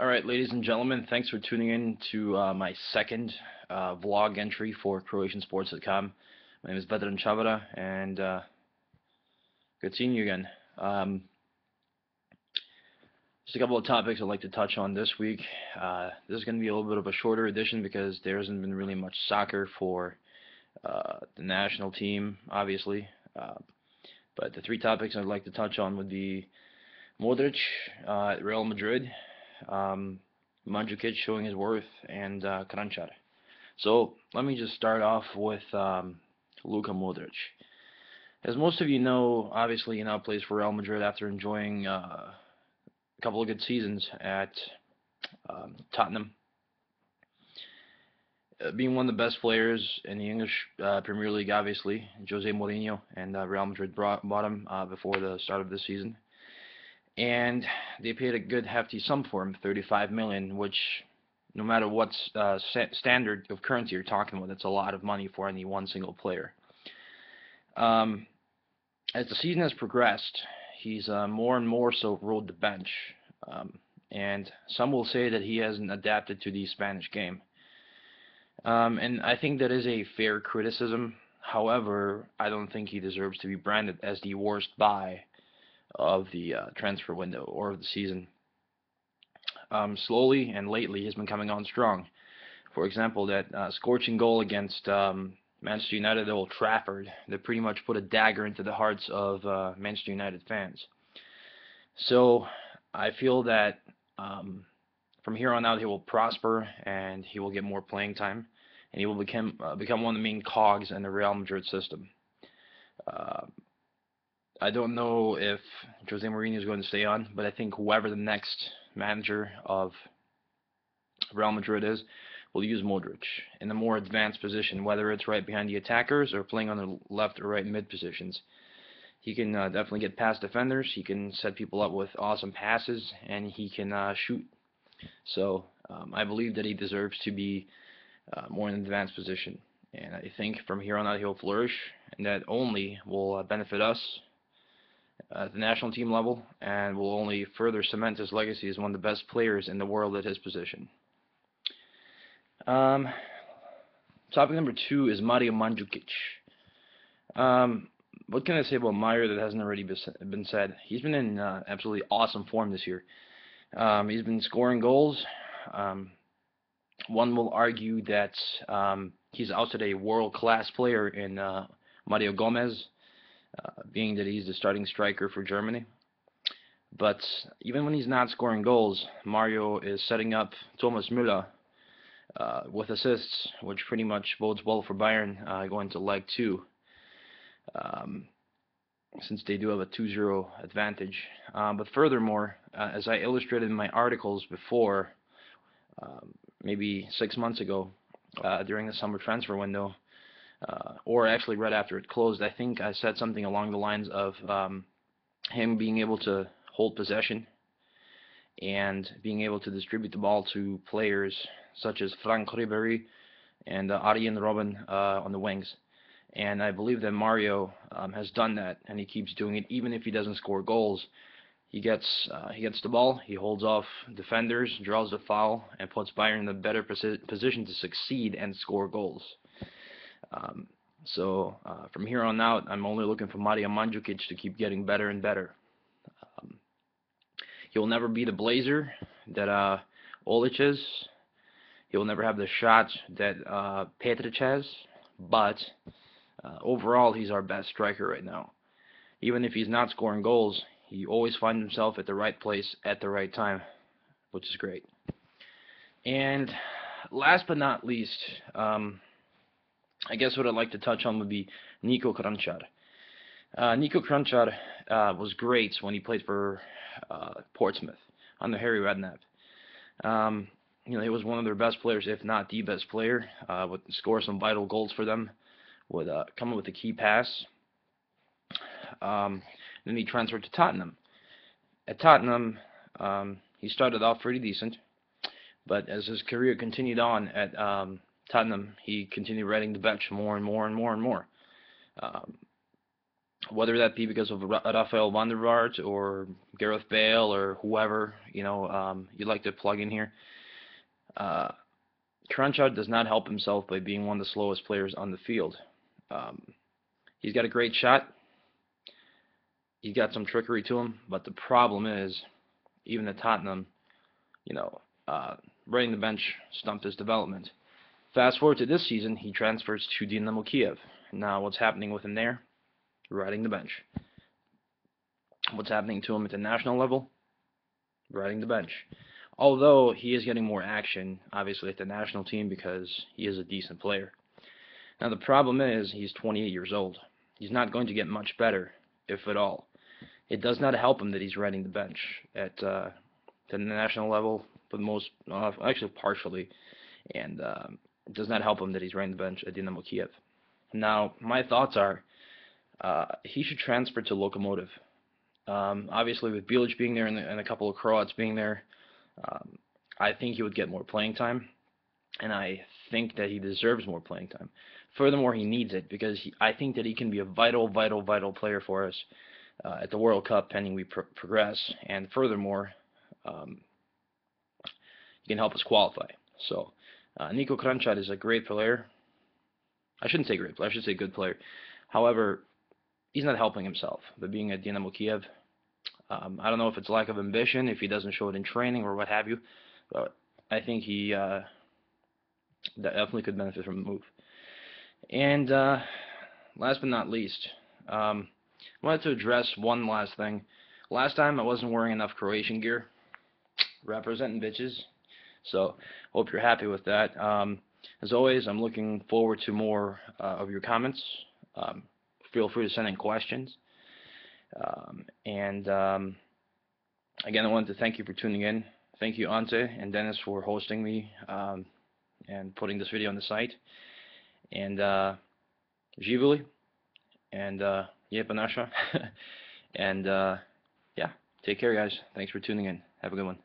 Alright, ladies and gentlemen, thanks for tuning in to my second vlog entry for CroatianSports.com. My name is Vedran Cavara, and good seeing you again. Just a couple of topics I'd like to touch on this week. This is going to be a little bit of a shorter edition because there hasn't been really much soccer for the national team, obviously. But the three topics I'd like to touch on would be Modric at Real Madrid, Mandzukic showing his worth, and Kranjčar. So let me just start off with Luka Modric. As most of you know, obviously he now plays for Real Madrid after enjoying a couple of good seasons at Tottenham, being one of the best players in the English Premier League. Obviously, Jose Mourinho and Real Madrid bought him before the start of this season, and they paid a good hefty sum for him, 35 million, which no matter what standard of currency you're talking about, it's a lot of money for any one single player. As the season has progressed, he's more and more so rode the bench, and some will say that he hasn't adapted to the Spanish game. And I think that is a fair criticism. However, I don't think he deserves to be branded as the worst buy of the transfer window or of the season. Slowly and lately, he's been coming on strong. For example, that scorching goal against Manchester United at Old Trafford, that pretty much put a dagger into the hearts of Manchester United fans. So I feel that from here on out he will prosper and he will get more playing time, and he will become one of the main cogs in the Real Madrid system. I don't know if Jose Mourinho is going to stay on, but I think whoever the next manager of Real Madrid is will use Modric in a more advanced position, whether it's right behind the attackers or playing on the left or right mid positions. He can definitely get past defenders, he can set people up with awesome passes, and he can shoot. So I believe that he deserves to be more in an advanced position. And I think from here on out he'll flourish, and that only will benefit us at the national team level, and will only further cement his legacy as one of the best players in the world at his position. Topic number 2 is Mario Mandzukic. What can I say about Mario that hasn't already been said? He's been in absolutely awesome form this year. He's been scoring goals. One will argue that he's ousted a world-class player in Mario Gomez, being that he's the starting striker for Germany. But even when he's not scoring goals, Mario is setting up Thomas Müller with assists, which pretty much bodes well for Bayern going to leg 2, since they do have a 2-0 advantage. But furthermore, as I illustrated in my articles before, maybe 6 months ago, during the summer transfer window, or actually right after it closed, I think I said something along the lines of him being able to hold possession and being able to distribute the ball to players such as Frank Ribery and Arjen Robben on the wings. And I believe that Mario has done that, and he keeps doing it even if he doesn't score goals. He gets the ball, he holds off defenders, draws the foul, and puts Bayern in a better position to succeed and score goals. So from here on out, I'm only looking for Mario Mandzukic to keep getting better and better. He will never be the blazer that Olic is. He will never have the shot that Petric has. But overall, he's our best striker right now. Even if he's not scoring goals, he always finds himself at the right place at the right time, which is great. And last but not least, I guess what I'd like to touch on would be Nico Kranjčar. Nico Kranjčar was great when he played for Portsmouth under Harry Redknapp. He was one of their best players, if not the best player. Would score some vital goals for them. Would come up with a key pass. Then he transferred to Tottenham. At Tottenham, he started off pretty decent, but as his career continued on at Tottenham, he continued riding the bench more and more and more and more. whether that be because of Rafael van der Vaart or Gareth Bale or whoever, you'd like to plug in here. Uh, Crenshaw does not help himself by being one of the slowest players on the field. Um, he's got a great shot. He's got some trickery to him, but the problem is, even at Tottenham, you know, running the bench stumped his development. Fast forward to this season, he transfers to Dynamo Kiev. Now, what's happening with him there? Riding the bench. What's happening to him at the national level? Riding the bench. Although he is getting more action, obviously, at the national team because he is a decent player. Now, the problem is he's 28 years old. He's not going to get much better, if at all. It does not help him that he's riding the bench at the national level, for the most, actually partially, and it does not help him that he's riding the bench at Dynamo Kiev. Now, my thoughts are he should transfer to Lokomotiv. Obviously, with Bilic being there and a couple of Croats being there, I think he would get more playing time, and I think that he deserves more playing time. Furthermore, he needs it because I think that he can be a vital player for us at the World Cup, pending we progress. And furthermore, he can help us qualify. So, Nico Kranjčar is a great player. I shouldn't say great player. I should say good player. However, he's not helping himself by being at Dynamo Kiev. I don't know if it's lack of ambition, if he doesn't show it in training or what have you, but I think he definitely could benefit from the move. And last but not least, I wanted to address one last thing. Last time I wasn't wearing enough Croatian gear, representing bitches, so hope you're happy with that. As always, I'm looking forward to more of your comments. Feel free to send in questions. Again, I wanted to thank you for tuning in. Thank you, Ante and Dennis, for hosting me and putting this video on the site. And Živeli and Lijepa naša. And yeah, take care, guys. Thanks for tuning in. Have a good one.